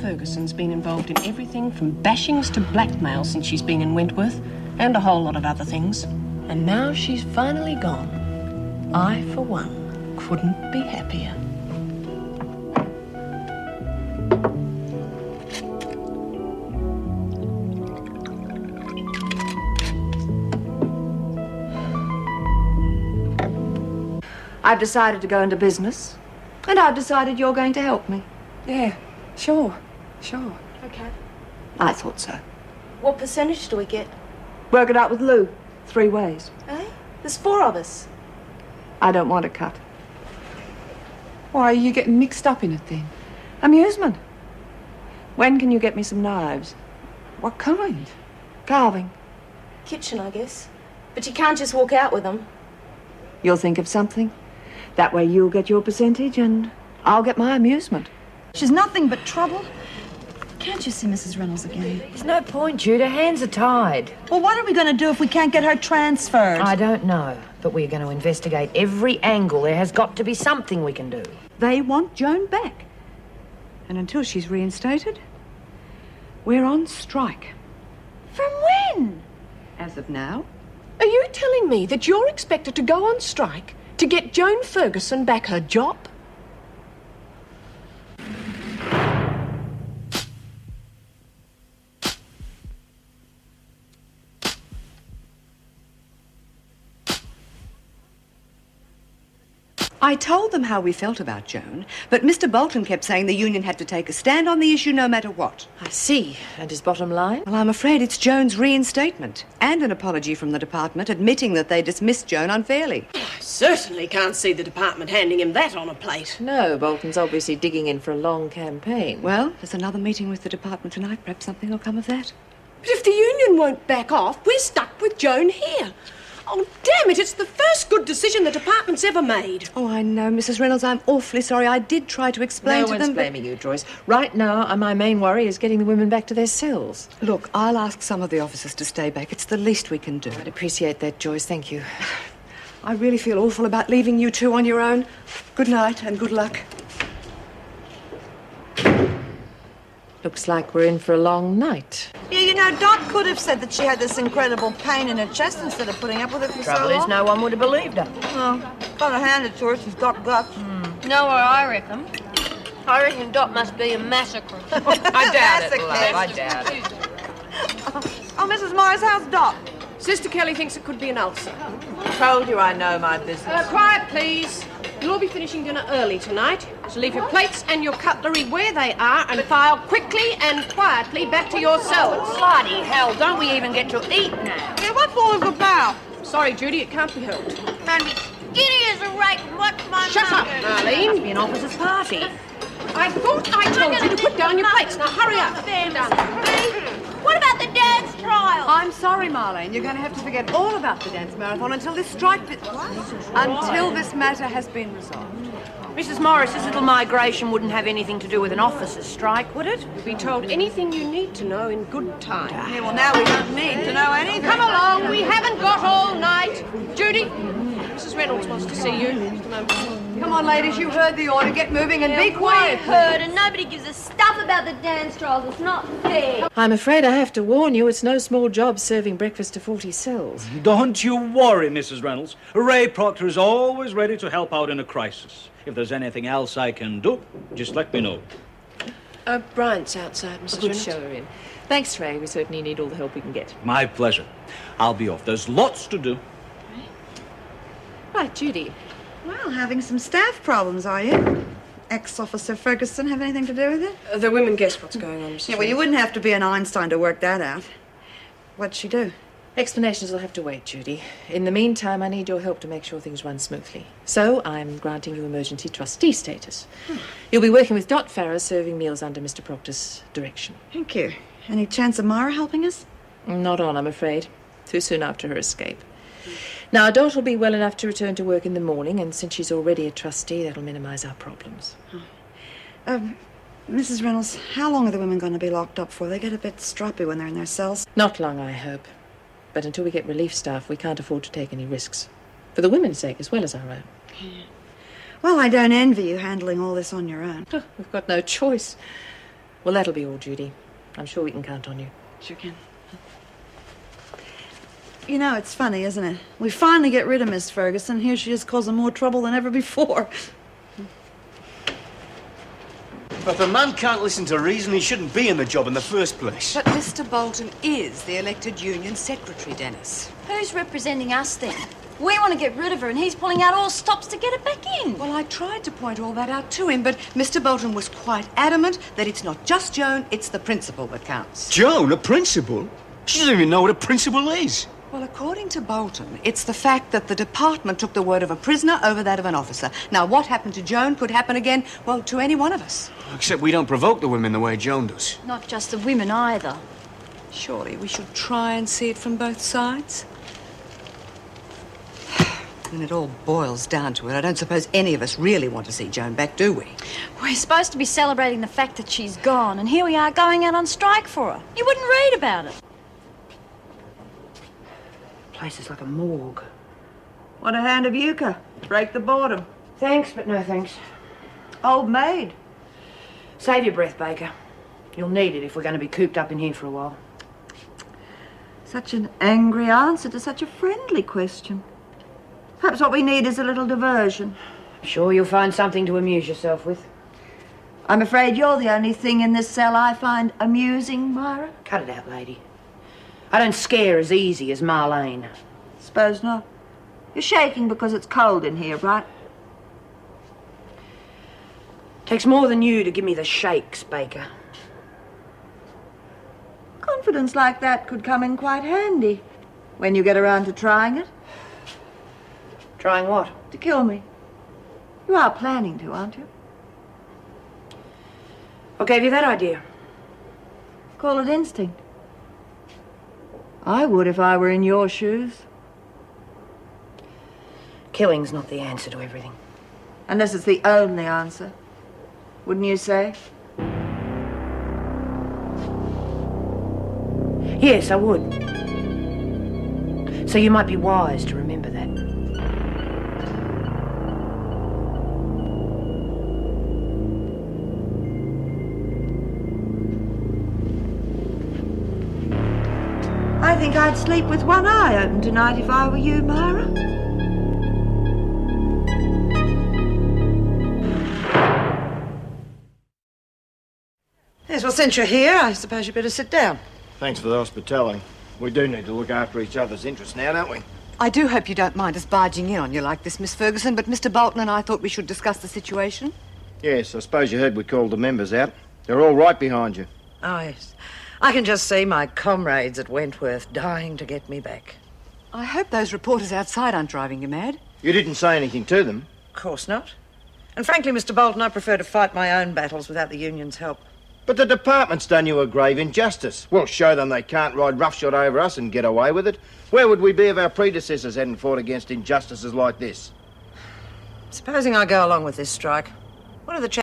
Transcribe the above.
Ferguson's been involved in everything from bashings to blackmail since she's been in Wentworth, and a whole lot of other things. And now she's finally gone. I, for one, couldn't be happier. I've decided to go into business, and I've decided you're going to help me. Yeah, sure. Okay. I thought so. What percentage do we get? Work it out with Lou, 3 ways. Eh? There's 4 of us. I don't want a cut. Why are you getting mixed up in it then? Amusement. When can you get me some knives? What kind? Carving. Kitchen, I guess. But you can't just walk out with them. You'll think of something. That way you'll get your percentage and I'll get my amusement. She's nothing but trouble. Can't you see Mrs. Reynolds again? There's no point, Jude. Her hands are tied. Well, what are we going to do if we can't get her transferred? I don't know, but we're going to investigate every angle. There has got to be something we can do. They want Joan back. And until she's reinstated, we're on strike. From when? As of now. Are you telling me that you're expected to go on strike to get Joan Ferguson back her job? I told them how we felt about Joan, but Mr. Bolton kept saying the union had to take a stand on the issue no matter what. I see. And his bottom line? Well, I'm afraid it's Joan's reinstatement and an apology from the department admitting that they dismissed Joan unfairly. I certainly can't see the department handing him that on a plate. No, Bolton's obviously digging in for a long campaign. Well, there's another meeting with the department tonight. Perhaps something will come of that. But if the union won't back off, we're stuck with Joan here. Oh, damn it, it's the first good decision the department's ever made. Oh, I know, Mrs. Reynolds. I'm awfully sorry. I did try to explain No to one's them. blaming you, Joyce. Right now, my main worry is getting the women back to their cells. Look, I'll ask some of the officers to stay back. It's the least we can do. I'd appreciate that, Joyce. Thank you. I really feel awful about leaving you two on your own. Good night and good luck. Looks like we're in for a long night. Yeah, you know, Dot could have said that she had this incredible pain in her chest instead of putting up with it for Trouble so is, long. no one would have believed her. Well, gotta hand it to her. She's got guts. Know what I reckon? I reckon Dot must be a massacre. I doubt it, Masochist. love. I doubt it. Oh, Mrs. Morris, how's Dot? Sister Kelly thinks it could be an ulcer. Told you I know my business. Quiet, please. You'll all be finishing dinner early tonight, so leave your plates and your cutlery where they are and file quickly and quietly back to your cells. Bloody hell, don't we even get to eat now? Yeah, what's all this about? Sorry, Judy, it can't be helped. Man, be skinny as a rake and watch my Shut up, mouth. Marlene. Be an officers' party. I thought I told you to put down your plates. Now hurry up. What about the dance trial? I'm sorry, Marlene. You're going to have to forget all about the dance marathon until this until this matter has been resolved. Mrs. Morris, this little migration wouldn't have anything to do with an officers' strike, would it? You'll be told anything you need to know in good time. Yeah, well, now we don't need to know anything. Come along, we haven't got all night. Judy, Mrs. Reynolds wants to see you. Just a moment. Come on, ladies. You heard the order. Get moving and be We quiet. heard, and nobody gives a stuff about the dance trials. It's not fair. I'm afraid I have to warn you, it's no small job serving breakfast to 40 cells. Don't you worry, Mrs. Reynolds. Ray Proctor is always ready to help out in a crisis. If there's anything else I can do, just let me know. Bryant's outside, Mrs. Good Reynolds. show her in. Thanks, Ray. We certainly need all the help we can get. My pleasure. I'll be off. There's lots to do. Right, Judy. Well, having some staff problems, are you? Ex-Officer Ferguson have anything to do with it? The women guess what's going on, Mrs. Yeah, well, you wouldn't have to be an Einstein to work that out. What'd she do? Explanations will have to wait, Judy. In the meantime, I need your help to make sure things run smoothly. So, I'm granting you emergency trustee status. You'll be working with Dot Farrer, serving meals under Mr. Proctor's direction. Thank you. Any chance of Mara helping us? Not on, I'm afraid. Too soon after her escape. Now, Dot will be well enough to return to work in the morning, and since she's already a trustee, that'll minimize our problems. Mrs. Reynolds, how long are the women going to be locked up for? They get a bit stroppy when they're in their cells. Not long, I hope. But until we get relief staff, we can't afford to take any risks. For the women's sake as well as our own. Well, I don't envy you handling all this on your own. We've got no choice. Well, that'll be all, Judy. I'm sure we can count on you. Sure can. You know, it's funny, isn't it? We finally get rid of Miss Ferguson. Here she is causing more trouble than ever before. But if a man can't listen to reason, he shouldn't be in the job in the first place. But Mr. Bolton is the elected union secretary, Dennis. Who's representing us then? We want to get rid of her and he's pulling out all stops to get her back in. Well, I tried to point all that out to him, but Mr. Bolton was quite adamant that it's not just Joan, it's the principal that counts. Joan, a principal? She doesn't even know what a principal is. Well, according to Bolton, it's the fact that the department took the word of a prisoner over that of an officer. Now, what happened to Joan could happen again, well, to any one of us. Except we don't provoke the women the way Joan does. Not just the women either. Surely we should try and see it from both sides. When it all boils down to it, I don't suppose any of us really want to see Joan back, do we? We're supposed to be celebrating the fact that she's gone, and here we are going out on strike for her. You wouldn't read about it. Place is like a morgue. Want a hand of euchre? Break the boredom. Thanks, but no thanks. Old maid. Save your breath, Baker. You'll need it if we're going to be cooped up in here for a while. Such an angry answer to such a friendly question. Perhaps what we need is a little diversion. I'm sure you'll find something to amuse yourself with. I'm afraid you're the only thing in this cell I find amusing, Myra. Cut it out, lady. I don't scare as easy as Marlene. Suppose not. You're shaking because it's cold in here, right? Takes more than you to give me the shakes, Baker. Confidence like that could come in quite handy when you get around to trying it. Trying what? To kill me. You are planning to, aren't you? What gave you that idea? Call it instinct. I would if I were in your shoes. Killing's not the answer to everything. Unless it's the only answer. Wouldn't you say? Yes, I would. So you might be wise to remember that. I think I'd sleep with one eye open tonight if I were you, Myra. Yes, well, since you're here, I suppose you'd better sit down. Thanks for the hospitality. We do need to look after each other's interests now, don't we? I do hope you don't mind us barging in on you like this, Miss Ferguson, but Mr. Bolton and I thought we should discuss the situation. Yes, I suppose you heard we called the members out. They're all right behind you. Oh, yes. I can just see my comrades at Wentworth dying to get me back. I hope those reporters outside aren't driving you mad. You didn't say anything to them. Of course not. And frankly, Mr. Bolton, I prefer to fight my own battles without the union's help. But the department's done you a grave injustice. We'll show them they can't ride roughshod over us and get away with it. Where would we be if our predecessors hadn't fought against injustices like this? Supposing I go along with this strike, what are the chances?